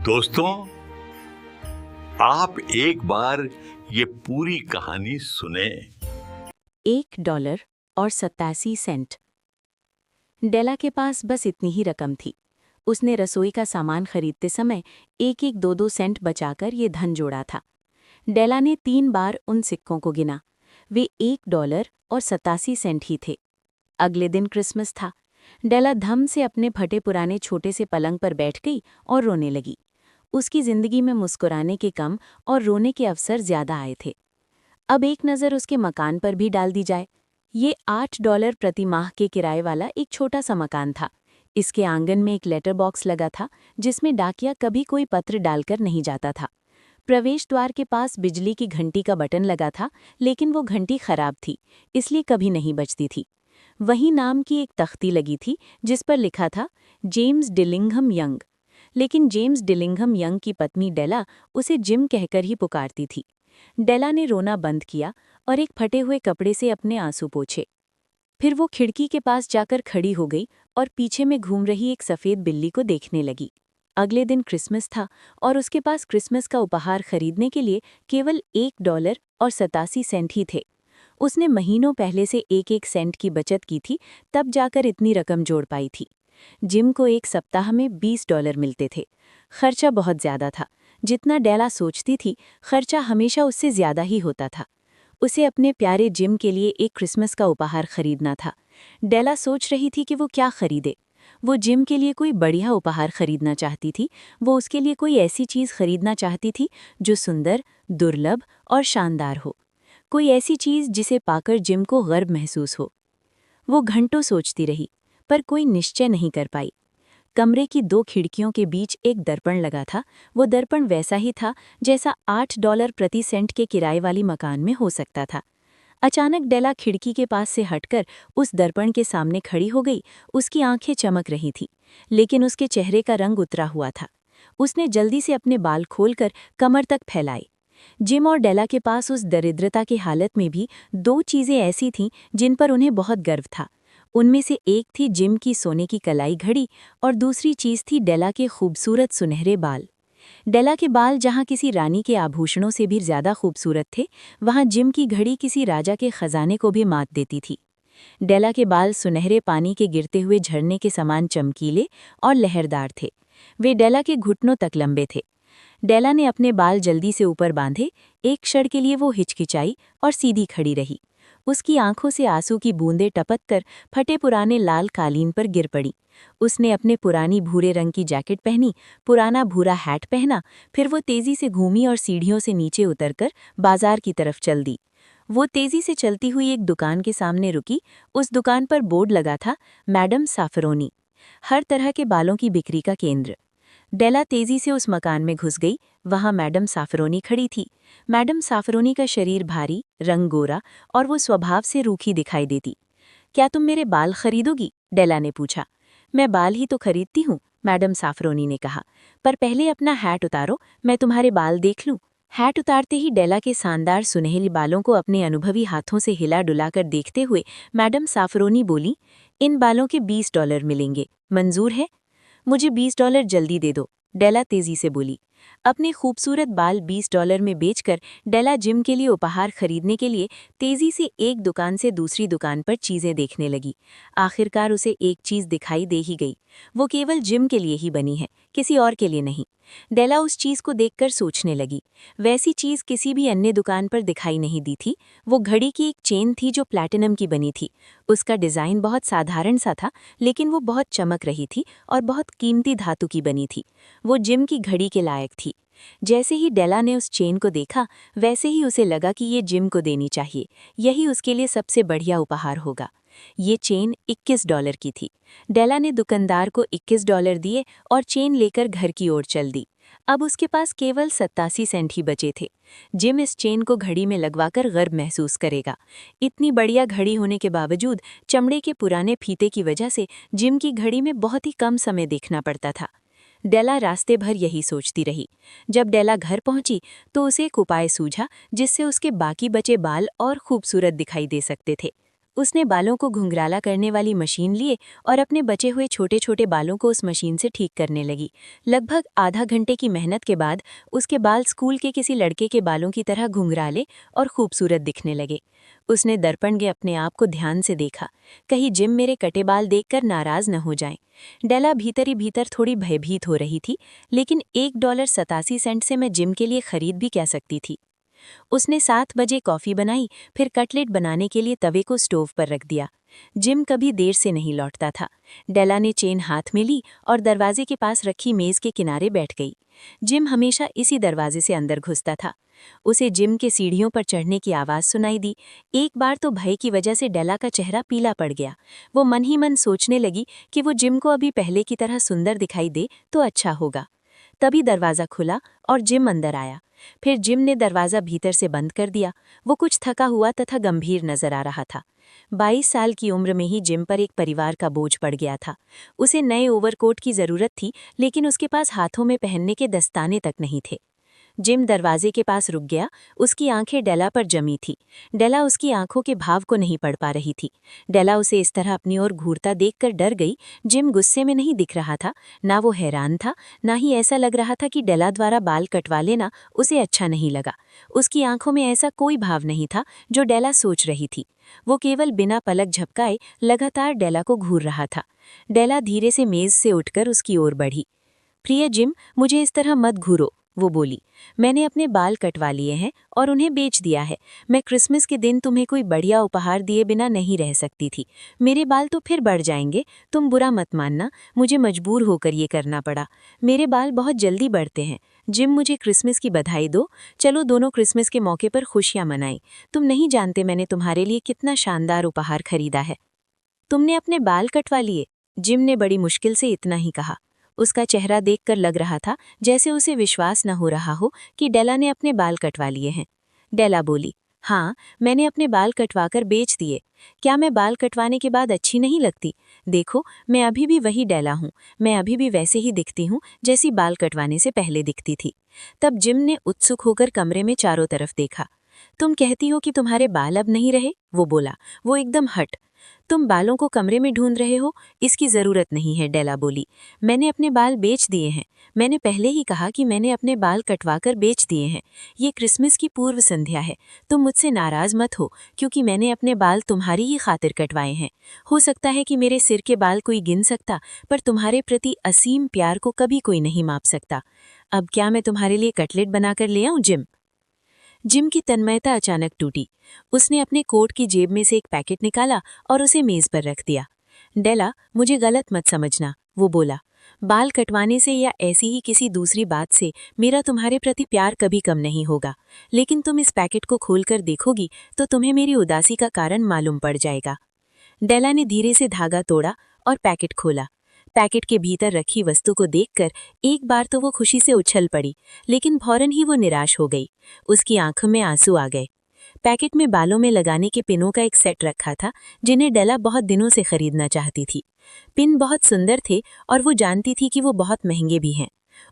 दोस्तों, आप एक बार ये पूरी कहानी सुने। $1.87। डेला के पास बस इतनी ही रकम थी। उसने रसोई का सामान खरीदते समय 1-1 2-2 सेंट बचाकर ये धन जोड़ा था। डेला ने 3 बार उन सिक्कों को गिना। वे $1.87 ही थे। अगले दिन क्रिसमस था। डेला धम से अपने फटे पुराने छोटे से पलंग पर बैठ गई और रोने लगी। उसकी जिंदगी में मुस्कुराने के कम और रोने के अवसर ज्यादा आए थे। अब एक नज़र उसके मकान पर भी डाल दी जाए। ये $8 प्रति माह के किराए वाला एक छोटा सा मकान था। इसके आंगन में एक लेटर बॉक्स लगा था, जिसमें डाकिया कभी कोई पत्र डालकर नहीं जाता था। प्रवेश द्वार के पास बिजली की घंटी का बटन लगा था, लेकिन वो घंटी खराब थी, इसलिए कभी नहीं बजती थी। वहीं नाम की एक तख्ती लगी थी, जिस पर लिखा था जेम्स डिलिंघम यंग। लेकिन जेम्स डिलिंघम यंग की पत्नी डेला उसे जिम कहकर ही पुकारती थी। डेला ने रोना बंद किया और एक फटे हुए कपड़े से अपने आंसू पोंछे। फिर वो खिड़की के पास जाकर खड़ी हो गई और पीछे में घूम रही एक सफ़ेद बिल्ली को देखने लगी। अगले दिन क्रिसमस था और उसके पास क्रिसमस का उपहार खरीदने के लिए केवल $1.87 ही थे। उसने महीनों पहले से 1-1 सेंट की बचत की थी, तब जाकर इतनी रकम जोड़ पाई थी। जिम को एक सप्ताह में $20 मिलते थे। खर्चा बहुत ज्यादा था। जितना डेला सोचती थी, खर्चा हमेशा उससे ज्यादा ही होता था। उसे अपने प्यारे जिम के लिए एक क्रिसमस का उपहार खरीदना था। डेला सोच रही थी कि वो क्या खरीदे। वो जिम के लिए कोई बढ़िया उपहार खरीदना चाहती थी। वो उसके लिए कोई ऐसी चीज़ खरीदना चाहती थी जो सुंदर, दुर्लभ और शानदार हो। कोई ऐसी चीज़ जिसे पाकर जिम को गर्व महसूस हो। वो घंटों सोचती रही, पर कोई निश्चय नहीं कर पाई। कमरे की 2 खिड़कियों के बीच एक दर्पण लगा था। वो दर्पण वैसा ही था जैसा $8 प्रति सेंट के किराए वाली मकान में हो सकता था। अचानक डेला खिड़की के पास से हटकर उस दर्पण के सामने खड़ी हो गई। उसकी आंखें चमक रही थीं, लेकिन उसके चेहरे का रंग उतरा हुआ था। उसने जल्दी से अपने बाल खोलकर कमर तक फैलाए। जिम और डेला के पास उस दरिद्रता की हालत में भी 2 चीज़ें ऐसी थीं जिन पर उन्हें बहुत गर्व था। उनमें से एक थी जिम की सोने की कलाई घड़ी और दूसरी चीज़ थी डेला के खूबसूरत सुनहरे बाल। डेला के बाल जहाँ किसी रानी के आभूषणों से भी ज्यादा खूबसूरत थे, वहाँ जिम की घड़ी किसी राजा के खजाने को भी मात देती थी। डेला के बाल सुनहरे पानी के गिरते हुए झरने के समान चमकीले और लहरदार थे। वे डेला के घुटनों तक लंबे थे। डेला ने अपने बाल जल्दी से ऊपर बांधे। एक क्षण के लिए वो हिचकिचाई और सीधी खड़ी रही। उसकी आंखों से आंसू की बूंदें टपक कर फटे पुराने लाल कालीन पर गिर पड़ी। उसने अपने पुरानी भूरे रंग की जैकेट पहनी, पुराना भूरा हैट पहना। फिर वो तेजी से घूमी और सीढ़ियों से नीचे उतरकर बाजार की तरफ चल दी। वो तेजी से चलती हुई एक दुकान के सामने रुकी। उस दुकान पर बोर्ड लगा था, मैडम साफरोनी, हर तरह के बालों की बिक्री का केंद्र। डेला तेजी से उस मकान में घुस गई। वहां मैडम साफरोनी खड़ी थी। मैडम साफरोनी का शरीर भारी, रंग गोरा और वो स्वभाव से रूखी दिखाई देती। क्या तुम मेरे बाल खरीदोगी? डेला ने पूछा। मैं बाल ही तो खरीदती हूँ, मैडम साफरोनी ने कहा, पर पहले अपना हैट उतारो, मैं तुम्हारे बाल देख लूं। हैट उतारते ही डेला के शानदार सुनहरी बालों को अपने अनुभवी हाथों से हिला डुलाकर देखते हुए मैडम साफरोनी बोली, इन बालों के $20 मिलेंगे, मंजूर है? मुझे $20 जल्दी दे दो, डेला तेजी से बोली। अपने खूबसूरत बाल $20 में बेचकर डेला जिम के लिए उपहार खरीदने के लिए तेजी से एक दुकान से दूसरी दुकान पर चीजें देखने लगी। आखिरकार उसे एक चीज दिखाई दे ही गई। वो केवल जिम के लिए ही बनी है, किसी और के लिए नहीं। डेला उस चीज को देखकर सोचने लगी। वैसी चीज किसी भी अन्य दुकान पर दिखाई नहीं दी थी। वो घड़ी की एक चेन थी जो प्लैटिनम की बनी थी। उसका डिजाइन बहुत साधारण सा था, लेकिन वो बहुत चमक रही थी और बहुत कीमती धातु की बनी थी। वो जिम की घड़ी के लायक थी। जैसे ही डेला ने उस चेन को देखा, वैसे ही उसे लगा कि ये जिम को देनी चाहिए। यही उसके लिए सबसे बढ़िया उपहार होगा। ये चेन $21 की थी। डेला ने दुकानदार को $21 दिए और चेन लेकर घर की ओर चल दी। अब उसके पास केवल 87 सेंट ही बचे थे। जिम इस चेन को घड़ी में लगवाकर गर्व महसूस करेगा। इतनी बढ़िया घड़ी होने के बावजूद चमड़े के पुराने फीते की वजह से जिम की घड़ी में बहुत ही कम समय देखना पड़ता था। डेला रास्ते भर यही सोचती रही। जब डेला घर पहुंची तो उसे एक उपाय सूझा, जिससे उसके बाकी बचे बाल और खूबसूरत दिखाई दे सकते थे। उसने बालों को घुंघराला करने वाली मशीन लिए और अपने बचे हुए छोटे छोटे बालों को उस मशीन से ठीक करने लगी। लगभग आधा घंटे की मेहनत के बाद उसके बाल स्कूल के किसी लड़के के बालों की तरह घुंघराले और खूबसूरत दिखने लगे। उसने दर्पण में अपने आप को ध्यान से देखा, कहीं जिम मेरे कटे बाल देखकर नाराज न हो जाए। डेला भीतर ही भीतर थोड़ी भयभीत हो रही थी, लेकिन $1.87 से मैं जिम के लिए खरीद भी क्या सकती थी। उसने 7 बजे कॉफ़ी बनाई, फिर कटलेट बनाने के लिए तवे को स्टोव पर रख दिया। जिम कभी देर से नहीं लौटता था। डेला ने चेन हाथ में ली और दरवाजे के पास रखी मेज़ के किनारे बैठ गई। जिम हमेशा इसी दरवाजे से अंदर घुसता था। उसे जिम के सीढ़ियों पर चढ़ने की आवाज़ सुनाई दी। एक बार तो भय की वजह से डेला का चेहरा पीला पड़ गया। वो मन ही मन सोचने लगी कि वो जिम को अभी पहले की तरह सुंदर दिखाई दे तो अच्छा होगा। तभी दरवाज़ा खुला और जिम अंदर आया। फिर जिम ने दरवाज़ा भीतर से बंद कर दिया। वो कुछ थका हुआ तथा गंभीर नजर आ रहा था। 22 साल की उम्र में ही जिम पर एक परिवार का बोझ पड़ गया था। उसे नए ओवरकोट की ज़रूरत थी, लेकिन उसके पास हाथों में पहनने के दस्ताने तक नहीं थे। जिम दरवाजे के पास रुक गया। उसकी आंखें डेला पर जमी थी। डेला उसकी आंखों के भाव को नहीं पढ़ पा रही थी। डेला उसे इस तरह अपनी ओर घूरता देखकर डर गई। जिम गुस्से में नहीं दिख रहा था, ना वो हैरान था, ना ही ऐसा लग रहा था कि डेला द्वारा बाल कटवा लेना उसे अच्छा नहीं लगा। उसकी आंखों में ऐसा कोई भाव नहीं था जो डेला सोच रही थी। वो केवल बिना पलक झपकाए लगातार डेला को घूर रहा था। डेला धीरे से मेज से उठकर उसकी ओर बढ़ी। प्रिय जिम, मुझे इस तरह मत घूरो, वो बोली। मैंने अपने बाल कटवा लिए हैं और उन्हें बेच दिया है। मैं क्रिसमस के दिन तुम्हें कोई बढ़िया उपहार दिए बिना नहीं रह सकती थी। मेरे बाल तो फिर बढ़ जाएंगे, तुम बुरा मत मानना, मुझे मजबूर होकर ये करना पड़ा। मेरे बाल बहुत जल्दी बढ़ते हैं। जिम, मुझे क्रिसमस की बधाई दो। चलो दोनों क्रिसमस के मौके पर खुशियां मनाएं। तुम नहीं जानते मैंने तुम्हारे लिए कितना शानदार उपहार खरीदा है। तुमने अपने बाल कटवा लिए? जिम ने बड़ी मुश्किल से इतना ही कहा। उसका चेहरा देखकर लग रहा था जैसे उसे विश्वास न हो रहा हो कि डेला ने अपने बाल कटवा लिए हैं। डेला बोली, हाँ, मैंने अपने बाल कटवाकर बेच दिए। क्या मैं बाल कटवाने के बाद अच्छी नहीं लगती? देखो, मैं अभी भी वही डेला हूँ। मैं अभी भी वैसे ही दिखती हूँ जैसी बाल कटवाने से पहले दिखती थी। तब जिम ने उत्सुक होकर कमरे में चारों तरफ देखा। तुम कहती हो कि तुम्हारे बाल अब नहीं रहे? वो बोला। वो एकदम हट। तुम बालों को कमरे में ढूंढ रहे हो? इसकी जरूरत नहीं है, डेला बोली। मैंने अपने बाल बेच दिए हैं। मैंने पहले ही कहा कि मैंने अपने बाल कटवाकर बेच दिए हैं। ये क्रिसमस की पूर्व संध्या है। तुम मुझसे नाराज मत हो, क्योंकि मैंने अपने बाल तुम्हारी ही खातिर कटवाए हैं। हो सकता है कि मेरे सिर के बाल कोई गिन सकता, पर तुम्हारे प्रति असीम प्यार को कभी कोई नहीं माप सकता। अब क्या मैं तुम्हारे लिए कटलेट बनाकर ले आऊं, जिम? जिम की तन्मयता अचानक टूटी। उसने अपने कोट की जेब में से एक पैकेट निकाला और उसे मेज पर रख दिया। डेला, मुझे गलत मत समझना, वो बोला। बाल कटवाने से या ऐसी ही किसी दूसरी बात से मेरा तुम्हारे प्रति प्यार कभी कम नहीं होगा, लेकिन तुम इस पैकेट को खोलकर देखोगी तो तुम्हें मेरी उदासी का कारण मालूम पड़ जाएगा। डेला ने धीरे से धागा तोड़ा और पैकेट खोला। पैकेट के भीतर रखी वस्तु को देखकर एक बार तो वो खुशी से उछल पड़ी, लेकिन फौरन ही वो निराश हो गई। उसकी आंखों में आंसू आ गए। पैकेट में बालों में लगाने के पिनों का एक सेट रखा था, जिन्हें डेला बहुत दिनों से खरीदना चाहती थी। पिन बहुत सुंदर थे और वो जानती थी कि वो बहुत महंगे भी हैं।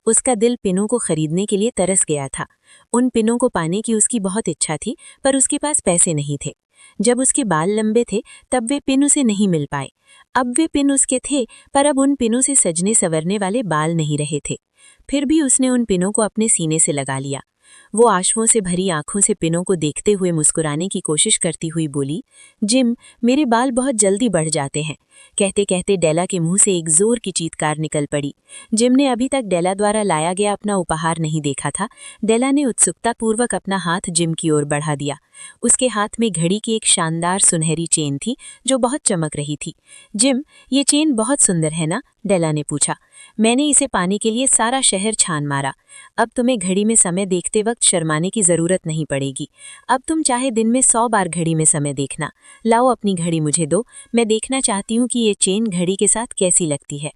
उसका दिल पिनों को खरीदने के लिए तरस गया था। उन पिनों को पाने की उसकी बहुत इच्छा थी, पर उसके पास पैसे नहीं थे। जब उसके बाल लंबे थे तब वे पिन उसे नहीं मिल पाए। अब वे पिन उसके थे, पर अब उन पिनों से सजने संवरने वाले बाल नहीं रहे थे। फिर भी उसने उन पिनों को अपने सीने से लगा लिया। वो आंसुओं से भरी आंखों से पिनों को देखते हुए मुस्कुराने की कोशिश करती हुई बोली, जिम, मेरे बाल बहुत जल्दी बढ़ जाते हैं। कहते कहते डेला के मुंह से एक जोर की चीत्कार निकल पड़ी। जिम ने अभी तक डेला द्वारा लाया गया अपना उपहार नहीं देखा था। डेला ने उत्सुकतापूर्वक अपना हाथ जिम की ओर बढ़ा दिया। उसके हाथ में घड़ी की एक शानदार सुनहरी चेन थी जो बहुत चमक रही थी। जिम, ये चेन बहुत सुंदर है ना? डेला ने पूछा। मैंने इसे पाने के लिए सारा शहर छान मारा। अब तुम्हें घड़ी में समय देखते वक्त शर्माने की जरूरत नहीं पड़ेगी। अब तुम चाहे दिन में 100 बार घड़ी में समय देखना। लाओ अपनी घड़ी मुझे दो, मैं देखना चाहती हूँ कि ये चेन घड़ी के साथ कैसी लगती है।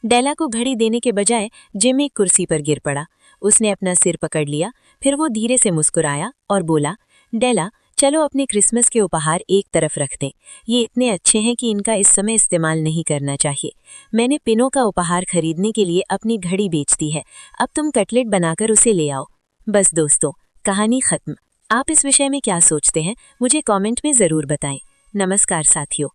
डेला को घड़ी देने के बजाय जिम एक कुर्सी पर गिर पड़ा। उसने अपना सिर पकड़ लिया, फिर वो धीरे से मुस्कुराया और बोला, डेला, चलो अपने क्रिसमस के उपहार एक तरफ रख दें। ये इतने अच्छे हैं कि इनका इस समय इस्तेमाल नहीं करना चाहिए। मैंने पिनों का उपहार खरीदने के लिए अपनी घड़ी बेच दी है। अब तुम कटलेट बनाकर उसे ले आओ। बस दोस्तों, कहानी खत्म। आप इस विषय में क्या सोचते हैं मुझे कमेंट में ज़रूर बताएं। नमस्कार साथियों।